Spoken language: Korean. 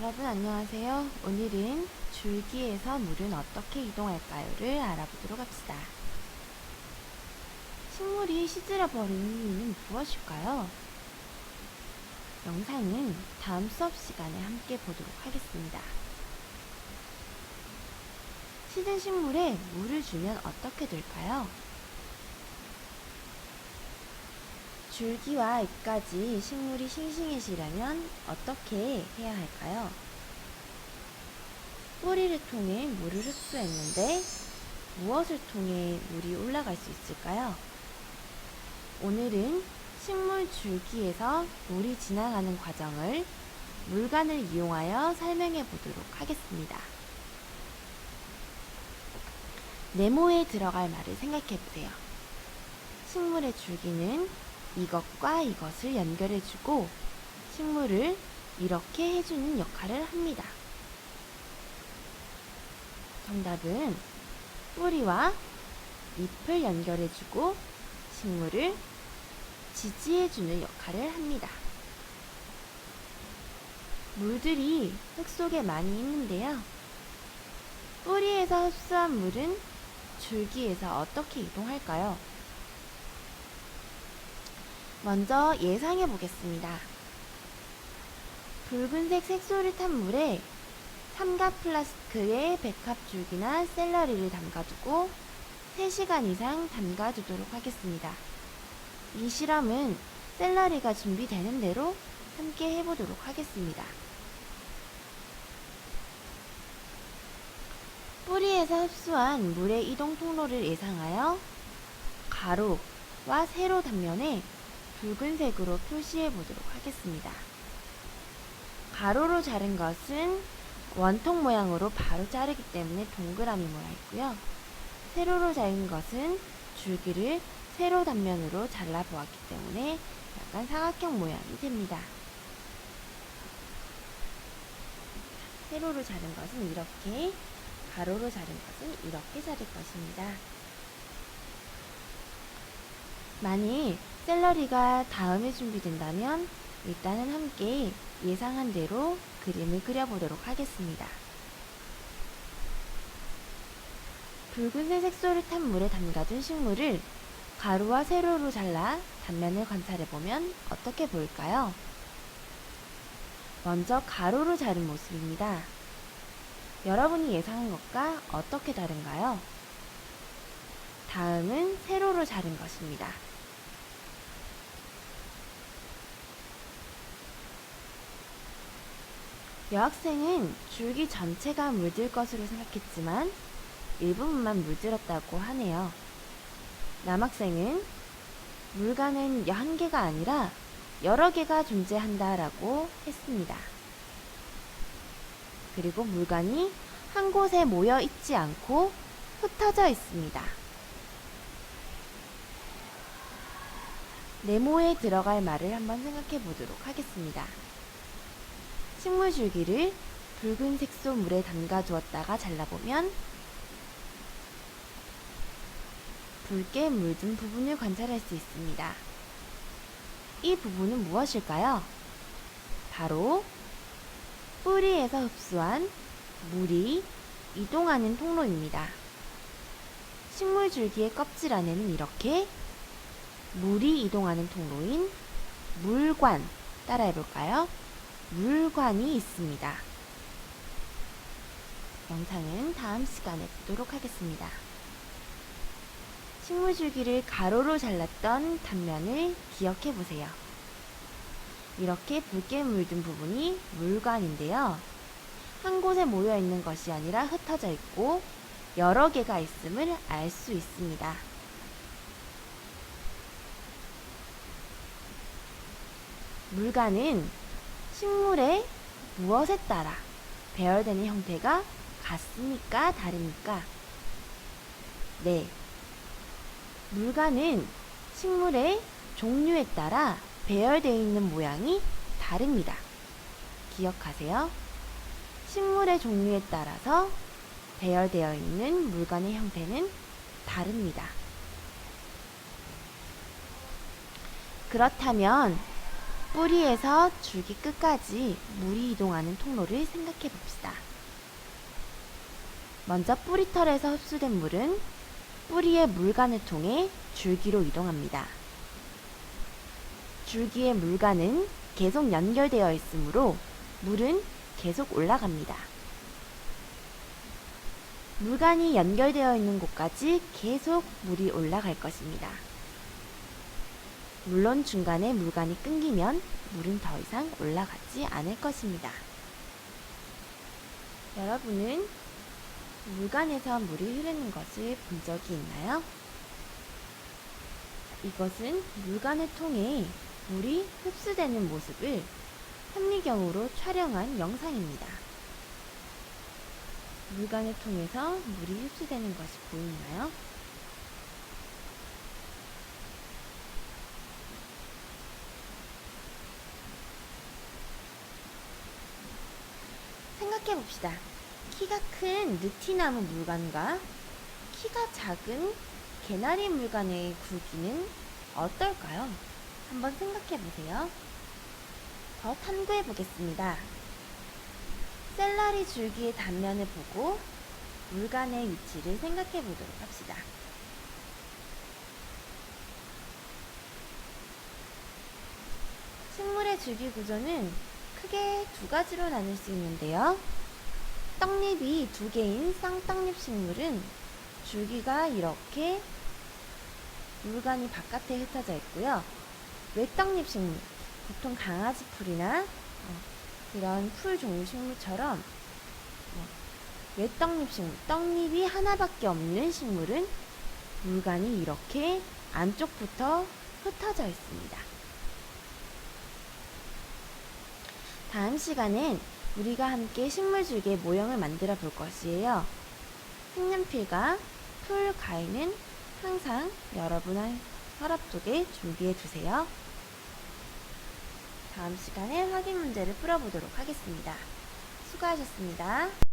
여러분 안녕하세요. 오늘은 줄기에서 물은 어떻게 이동할까요를 알아보도록 합시다. 식물이 시들어 버리는 이유는 무엇일까요? 영상은 다음 수업 시간에 함께 보도록 하겠습니다. 시든 식물에 물을 주면 어떻게 될까요? 줄기와 잎까지 식물이 싱싱해지려면 어떻게 해야 할까요? 뿌리를 통해 물을 흡수했는데 무엇을 통해 물이 올라갈 수 있을까요? 오늘은 식물 줄기에서 물이 지나가는 과정을 물관을 이용하여 설명해 보도록 하겠습니다. 네모에 들어갈 말을 생각해 보세요. 식물의 줄기는 이것과 이것을 연결해주고 식물을 이렇게 해주는 역할을 합니다. 정답은 뿌리와 잎을 연결해주고 식물을 지지해주는 역할을 합니다. 물들이 흙 속에 많이 있는데요. 뿌리에서 흡수한 물은 줄기에서 어떻게 이동할까요? 먼저 예상해 보겠습니다. 붉은색 색소를 탄 물에 삼각 플라스크에 백합줄기나 샐러리를 담가두고 3시간 이상 담가두도록 하겠습니다. 이 실험은 샐러리가 준비되는 대로 함께 해보도록 하겠습니다. 뿌리에서 흡수한 물의 이동 통로를 예상하여 가로와 세로 단면에 붉은색으로 표시해 보도록 하겠습니다. 가로로 자른 것은 원통 모양으로 바로 자르기 때문에 동그라미 모양이고요. 세로로 자른 것은 줄기를 세로 단면으로 잘라 보았기 때문에 약간 사각형 모양이 됩니다. 세로로 자른 것은 이렇게, 가로로 자른 것은 이렇게 자를 것입니다. 만일 샐러리가 다음에 준비된다면 일단은 함께 예상한 대로 그림을 그려보도록 하겠습니다. 붉은색 색소를 탄 물에 담가둔 식물을 가로와 세로로 잘라 단면을 관찰해보면 어떻게 보일까요? 먼저 가로로 자른 모습입니다. 여러분이 예상한 것과 어떻게 다른가요? 다음은 세로로 자른 것입니다. 여학생은 줄기 전체가 물들 것으로 생각했지만 일부분만 물들었다고 하네요. 남학생은 물관은 한 개가 아니라 여러 개가 존재한다 라고 했습니다. 그리고 물관이 한 곳에 모여 있지 않고 흩어져 있습니다. 네모에 들어갈 말을 한번 생각해 보도록 하겠습니다. 식물 줄기를 붉은 색소 물에 담가 두었다가 잘라보면 붉게 물든 부분을 관찰할 수 있습니다. 이 부분은 무엇일까요? 바로 뿌리에서 흡수한 물이 이동하는 통로입니다. 식물 줄기의 껍질 안에는 이렇게 물이 이동하는 통로인 물관, 따라 해볼까요? 물관이 있습니다. 영상은 다음 시간에 보도록 하겠습니다. 식물 줄기를 가로로 잘랐던 단면을 기억해 보세요. 이렇게 붉게 물든 부분이 물관인데요. 한 곳에 모여 있는 것이 아니라 흩어져 있고 여러 개가 있음을 알 수 있습니다. 물관은 식물의 무엇에 따라 배열되는 형태가 같습니까? 다릅니까? 네. 물관은 식물의 종류에 따라 배열되어 있는 모양이 다릅니다. 기억하세요. 식물의 종류에 따라서 배열되어 있는 물관의 형태는 다릅니다. 그렇다면 뿌리에서 줄기 끝까지 물이 이동하는 통로를 생각해 봅시다. 먼저 뿌리털에서 흡수된 물은 뿌리의 물관을 통해 줄기로 이동합니다. 줄기의 물관은 계속 연결되어 있으므로 물은 계속 올라갑니다. 물관이 연결되어 있는 곳까지 계속 물이 올라갈 것입니다. 물론 중간에 물관이 끊기면 물은 더 이상 올라가지 않을 것입니다. 여러분은 물관에서 물이 흐르는 것을 본 적이 있나요? 이것은 물관을 통해 물이 흡수되는 모습을 현미경으로 촬영한 영상입니다. 물관을 통해서 물이 흡수되는 것이 보이나요? 생각해 봅시다. 키가 큰 느티나무 물관과 키가 작은 개나리 물관의 굵기는 어떨까요? 한번 생각해 보세요. 더 탐구해 보겠습니다. 셀러리 줄기의 단면을 보고 물관의 위치를 생각해 보도록 합시다. 식물의 줄기 구조는 크게 두 가지로 나눌 수 있는데요. 떡잎이 두 개인 쌍떡잎 식물은 줄기가 이렇게 물관이 바깥에 흩어져 있고요. 외떡잎 식물, 보통 강아지 풀이나 그런 풀 종류 식물처럼 외떡잎 식물, 떡잎이 하나밖에 없는 식물은 물관이 이렇게 안쪽부터 흩어져 있습니다. 다음 시간엔 우리가 함께 식물 줄기의 모형을 만들어 볼 것이에요. 색연필과 풀 가위는 항상 여러분의 서랍 속에 준비해 두세요. 다음 시간에 확인 문제를 풀어보도록 하겠습니다. 수고하셨습니다.